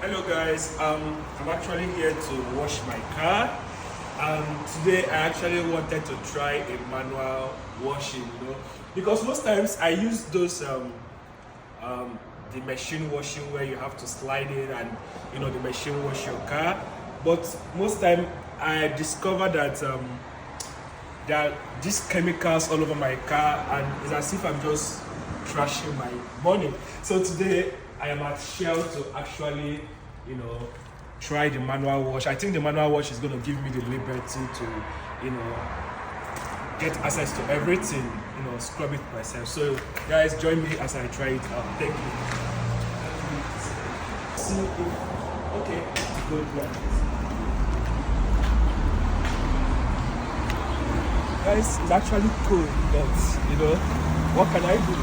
Hello guys, I'm actually here to wash my car. Today I actually wanted to try a manual washing, because most times I use those the machine washing where you have to slide it and the machine wash your car. But most time I discovered that there are these chemicals all over my car, and it's as if I'm just trashing my money. So today I am at Shell to actually try the manual wash. I think the manual wash is going to give me the liberty to get access to everything, scrub it myself. So guys, join me as I try it out. Thank you. See if okay, good one. Guys, it's actually cool, but what can I do?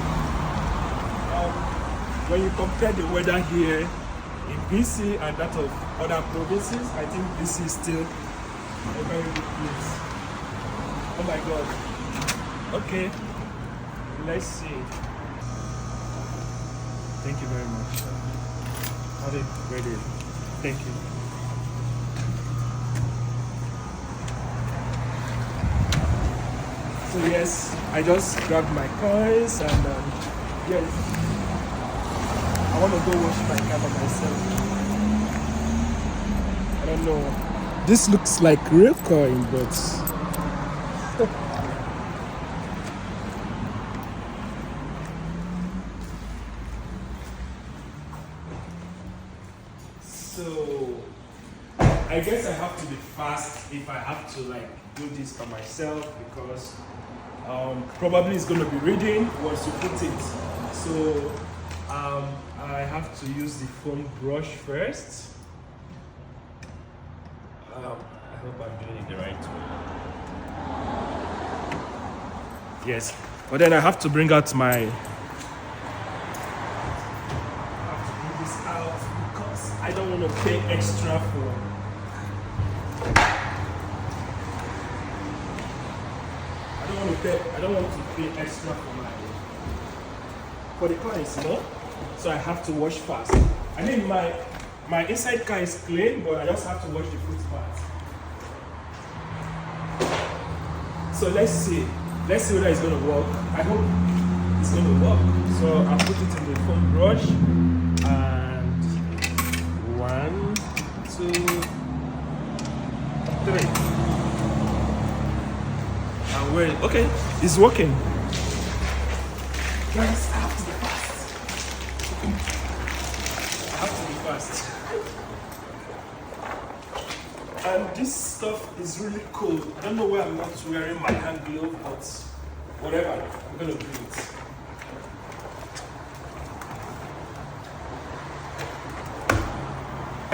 When you compare the weather here in BC and that of other provinces, I think BC is still a very good place. Oh my god. Okay, let's see. Thank you very much. Have a great day. Thank you. So yes, I just grabbed my coins and yes, I want to go wash my car by myself. I don't know. This looks like real coin, but so I guess I have to be fast if I have to do this by myself, because probably it's going to be reading once you put it. So I have to use the foam brush first. I hope I'm doing it the right way. Yes, but then I have to bring out my. I have to bring this out because I don't want to pay extra for. I don't want to pay extra for the coins, So I have to wash fast. I mean, my inside car is clean, but I just have to wash the foot part. So let's see whether it's gonna work. I hope it's gonna work. So I'll put it in the foam brush and 1, 2, 3. Okay, it's working. Guys, I have to be fast. And this stuff is really cool. I don't know why I'm not wearing my hand glove, but whatever, I'm gonna do it.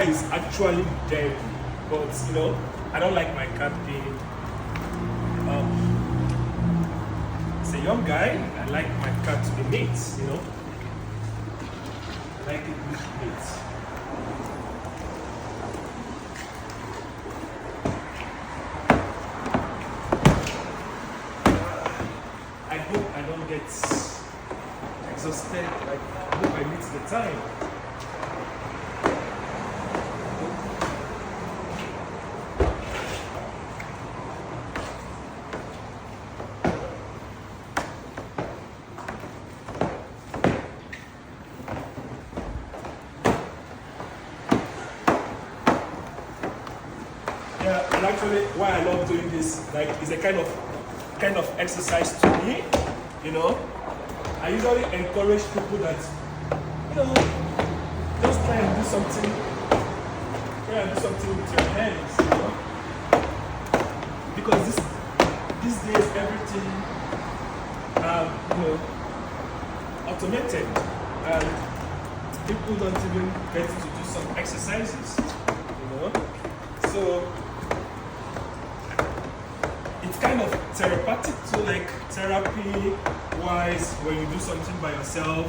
It's actually deadly, but I don't like my cat being. As a young guy, I like my cat to be neat, I like it neat. I hope I don't get exhausted. I hope I meet the time. Yeah, and actually, why I love doing this, it's a kind of exercise to me, I usually encourage people that, just try and do something with your hands, because these days everything, automated, and people don't even get to do some exercises, So it's kind of therapeutic too, therapy wise, when you do something by yourself,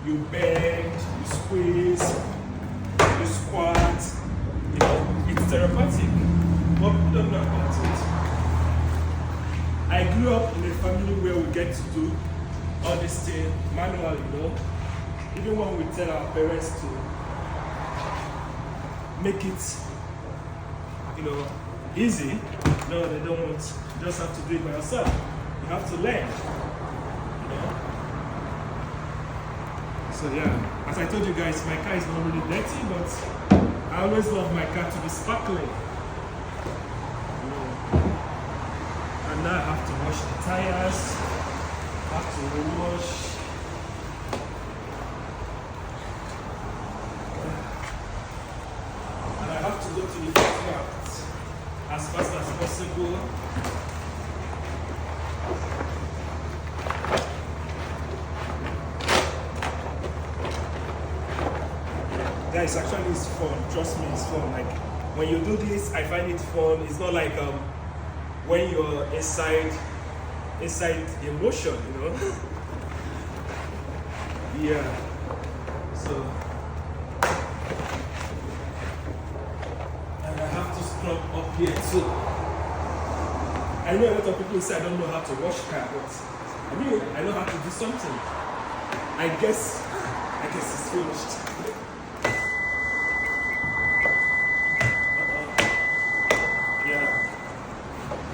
you bend, you squeeze, you squat, it's therapeutic. But people don't know about it. I grew up in a family where we get to do all this thing manually, you know. Even when we tell our parents to make it, you know, easy, no, they don't want. You just have to do it by yourself. You have to learn, you know. So yeah, as I told you guys, my car is not really dirty, but I always love my car to be sparkling. And now I have to wash the tires, have to wash. And I have to go to the market as fast as possible. Guys, actually it's fun. Trust me, it's fun. Like when you do this, I find it fun. It's not like when you're inside emotion, you know. Yeah. So, and I have to scrub up here too. I know a lot of people say I don't know how to wash car, but I mean I know how to do something. I guess it's finished.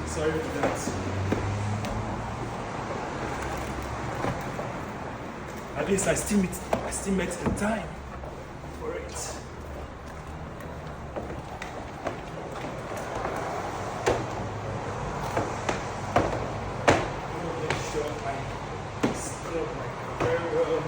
Sorry for that. At least I still met the time for it. I'm gonna make sure I scrub my car very well.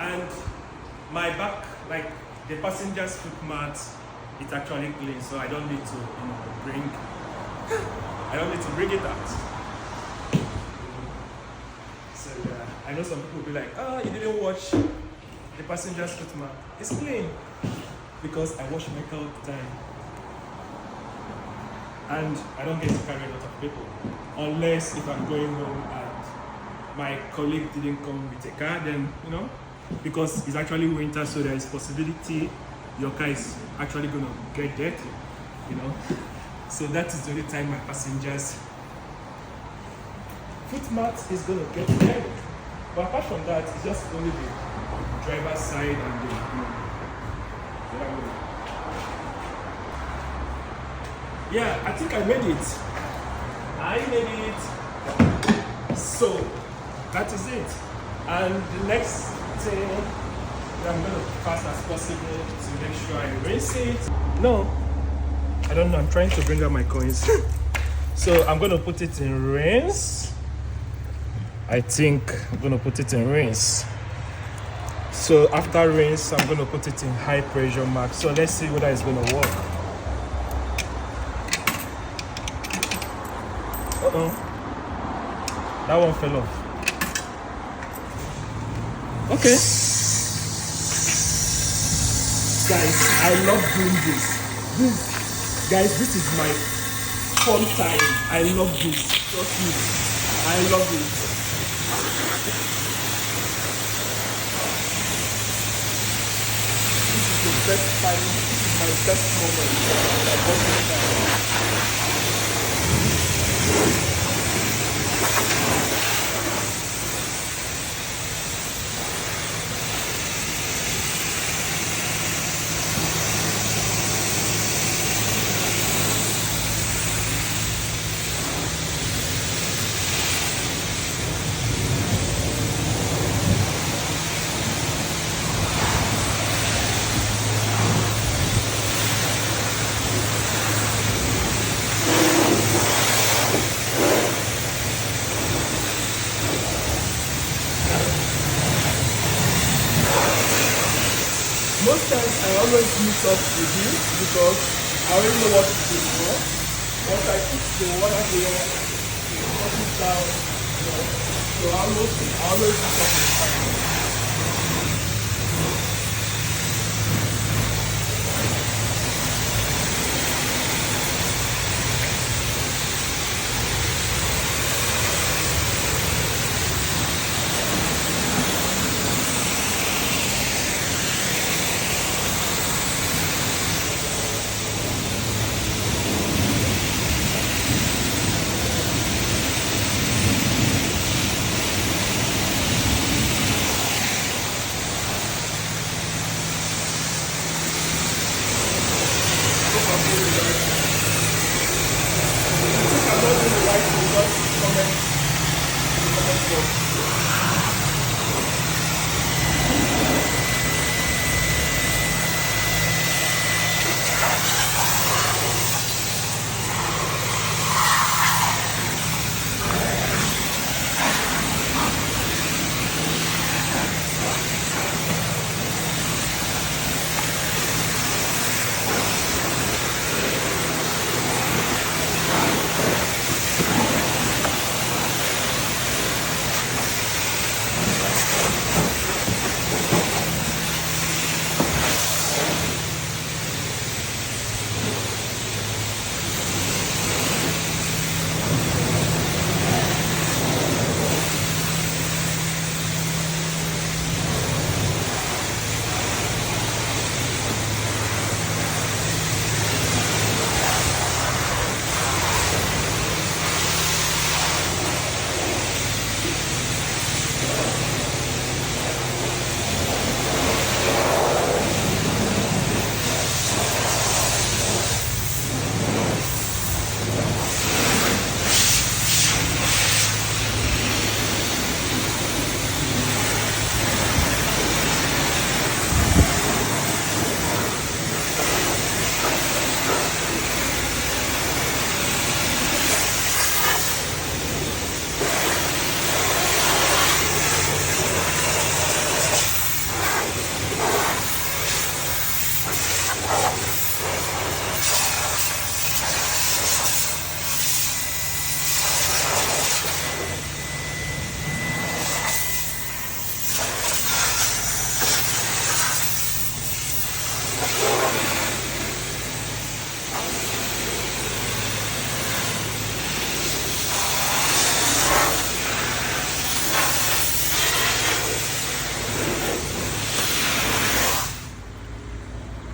And my back, like the passenger's foot mat, it's actually clean, so I don't need to, you know, bring it out. So I know some people will be like, oh, you didn't wash the passenger's foot mat. It's clean because I wash my car all the time, and I don't get to carry a lot of people unless if I'm going home and my colleague didn't come with a car, then you know. Because it's actually winter, so there is possibility your car is actually gonna get dirty, you know. So that is the only time my passengers' foot mat is gonna get dirty. But apart from that, it's just only the driver's side and the other way. Yeah, I think I made it. So that is it. And the next thing I'm going to fast as possible to make sure I rinse it. No, I don't know. I'm trying to bring out my coins. So I'm going to put it in rinse. I think I'm going to put it in rinse. So after rinse, I'm going to put it in high pressure max. So let's see whether it's going to work. That one fell off. Okay. Guys, I love doing this. This is my fun time. I love this. Trust me. I love it. This is the best time. This is my best moment. Most times I always mix up the beans because I already know what to do for. Once I put the water here, put it down, you know, so I always mix up the fire.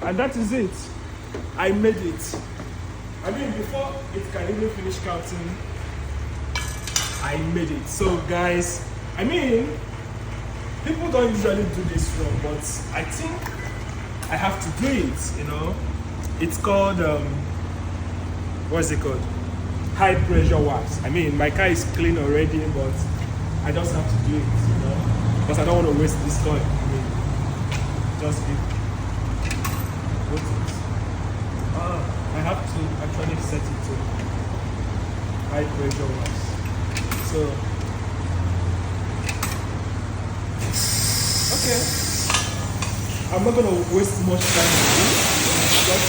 And that is it. I made it. I mean, before it can even finish counting, I made it. So guys, I mean, people don't usually do this wrong, but I think I have to do it, you know. It's called, what's it called? High pressure wax. I mean, my car is clean already, but I just have to do it, you know, because I don't want to waste this coin. I mean, just be. I have to actually set it to high pressure wax. So, okay. I'm not gonna waste much time on this. Just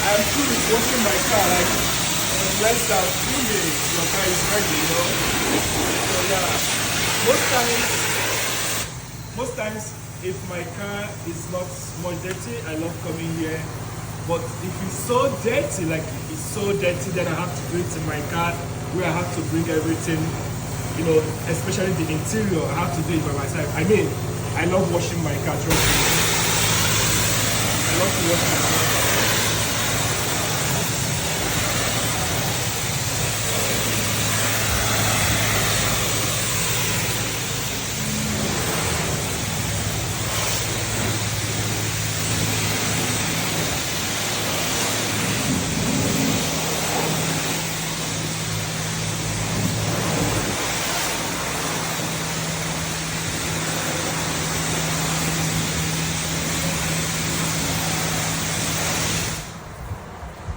I'm through with washing my car, like in less than 3 minutes, your car is ready, you know. So yeah, most times if my car is not much dirty, I love coming here. But if it's so dirty, like if it's so dirty, then I have to do it in my car where I have to bring everything, you know, especially the interior. I have to do it by myself. I mean, I love washing my car, trust me. I love to wash my car.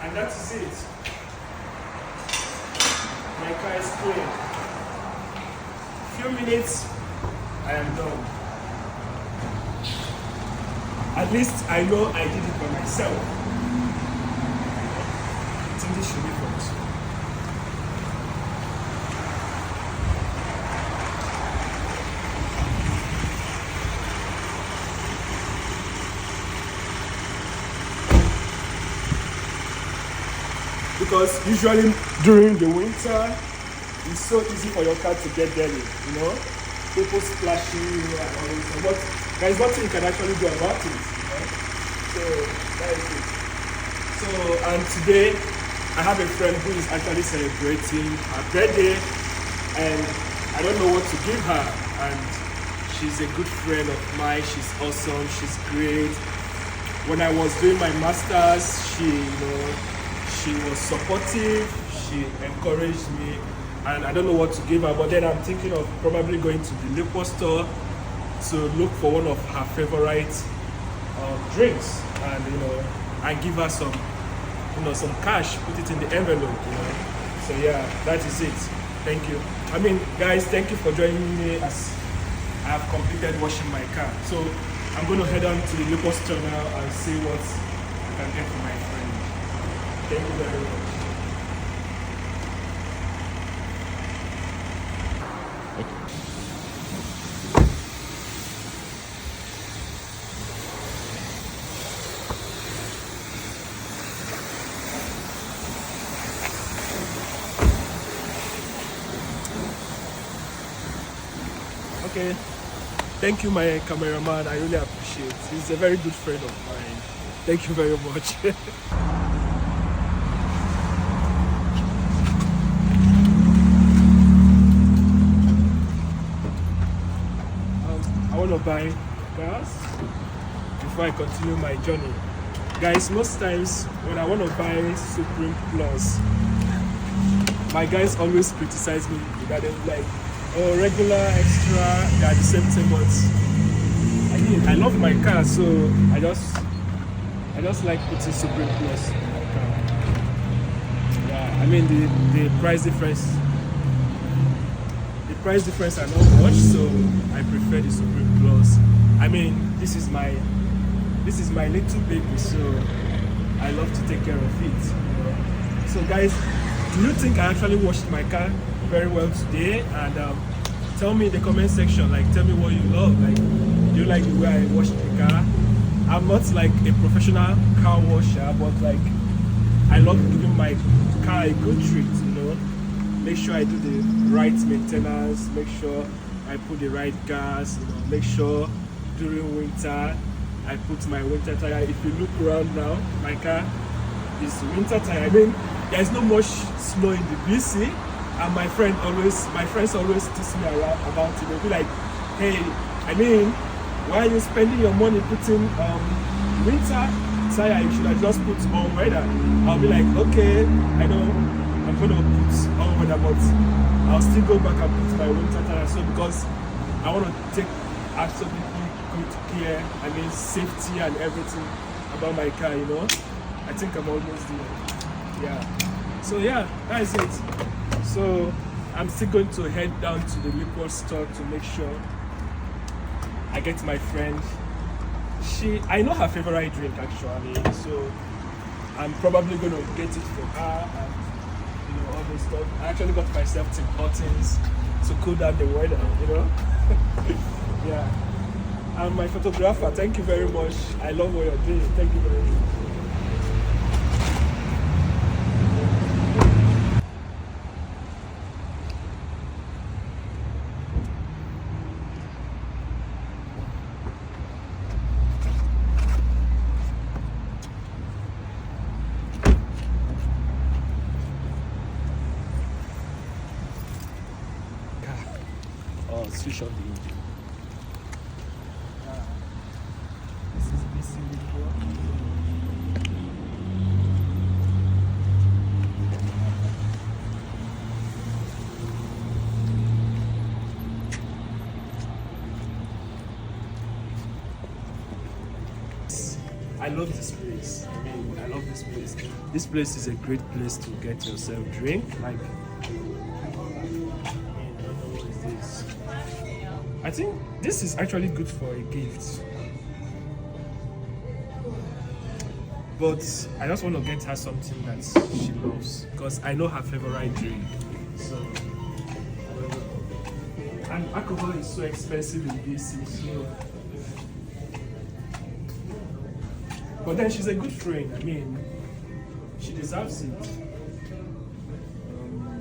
And that is it. My car is clean. Few minutes, I am done. At least I know I did it by myself. I think this should be good. because usually during the winter, it's so easy for your car to get dirty, you know? People splashing, you know, and all this. But there's nothing you can actually do about it, you know? So, that is it. So, and today, I have a friend who is actually celebrating her birthday, and I don't know what to give her. And she's a good friend of mine. She's awesome. She's great. When I was doing my master's, she was supportive. She encouraged me, and I don't know what to give her. But then I'm thinking of probably going to the liquor store to look for one of her favorite drinks, and and give her some, some cash. Put it in the envelope, So yeah, that is it. Thank you. I mean, guys, thank you for joining me as I have completed washing my car. So I'm going to head on to the liquor store now and see what I can get for my friend. Thank you very much. Okay. Thank you, my cameraman. I really appreciate it. He's a very good friend of mine. Thank you very much. I want to buy gas before I continue my journey. Guys, most times when I want to buy Supreme Plus, my guys always criticize me regarding like, oh, regular, extra, they are the same thing, but I love my car, so I just like putting Supreme Plus in my car. Yeah, I mean the price difference are not much, so I prefer the Supreme Plus. I mean, this is my little baby, so I love to take care of it. So guys, do you think I actually washed my car very well today? And tell me in the comment section, like, tell me what you love. Like, do you like the way I washed the car? I'm not like a professional car washer, but like I love giving my car a good treat, make sure I do the right maintenance, make sure I put the right gas, make sure during winter I put my winter tire. If you look around now, my car is winter tire. I mean, there's not much snow in the BC, and my friends always tease me around about it. They'll be like, hey, I mean, why are you spending your money putting winter tire? You should have just put all weather. I'll be like, okay, I know I'm gonna put all weather, but I'll still go back and put my winter tire. So because I want to take absolutely good care, I mean safety and everything about my car, I think I'm almost there. Yeah. So yeah, that's it. So I'm still going to head down to the liquor store to make sure I get my friend. I know her favorite drink actually, so I'm probably going to get it for her and all those stuff. I actually got myself Tim Hortons to cool down the weather, Yeah. And my photographer, thank you very much. I love what you're doing. Thank you very much. Switch off the engine. This is BC Liquor. I love this place. I love this place. This place is a great place to get yourself drink. Like, I think this is actually good for a gift. But I just want to get her something that she loves, because I know her favorite drink. So, and alcohol is so expensive in BC, so. But then she's a good friend. I mean, she deserves it.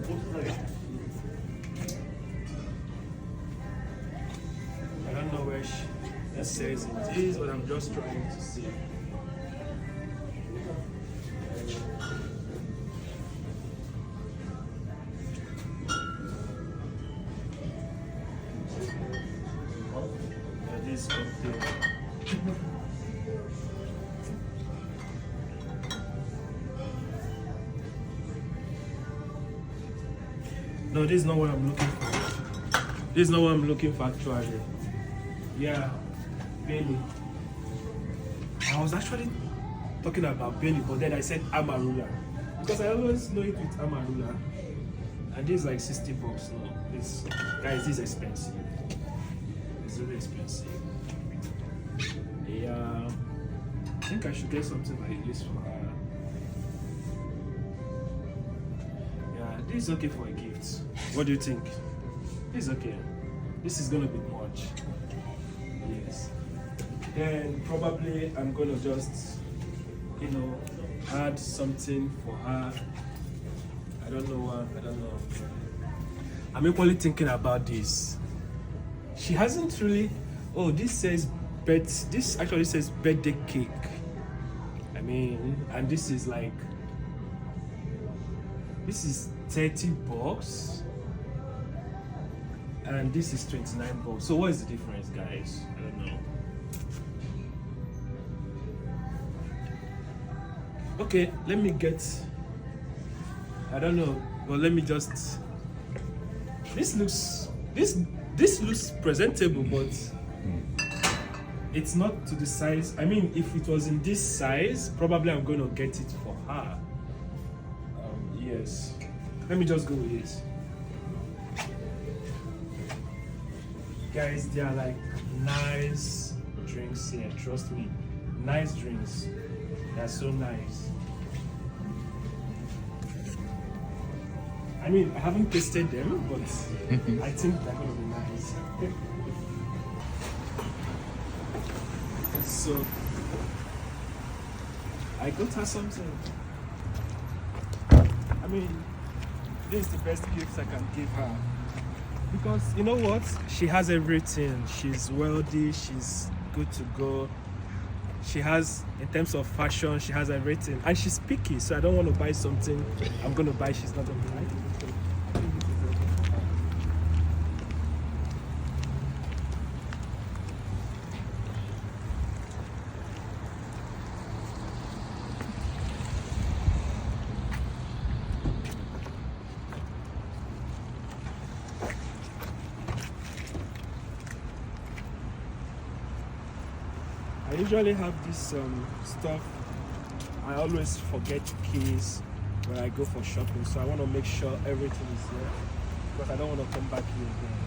I don't know where it says it is, but I'm just trying to see. This up there. No, this is not what I'm looking for. This is not what I'm looking for actually. Yeah, Bailey. I was actually talking about Bailey, but then I said Amarula. Because I always know it with Amarula. And this is like 60 bucks. No, this, guys, this is expensive. It's really expensive. Yeah, I think I should get something like this for her. Yeah, this is okay for a gift. What do you think? This is okay. This is gonna be much. Yes. Then probably I'm gonna just, you know, add something for her. I don't know what. I don't know. I'm equally thinking about this. She hasn't really. Oh, this says this actually says birthday cake. I mean, and this is like, this is 30 bucks and this is 29 bucks. So what is the difference, guys? I don't know. Okay, let me get, I don't know, well, let me just, this looks presentable, but it's not to the size. I mean, if it was in this size, probably I'm going to get it for her. Yes. Let me just go with it. Guys, they are like nice drinks here. Trust me. Nice drinks. They're so nice. I mean, I haven't tasted them, but I think they're going to be nice. So I got her something. I mean, this is the best gift I can give her. Because you know what? She has everything. She's wealthy, she's good to go. She has, in terms of fashion, she has everything. And she's picky, so I don't want to buy something I'm going to buy she's not going to like. I usually have this stuff. I always forget keys when I go for shopping, so I want to make sure everything is there because I don't want to come back here again.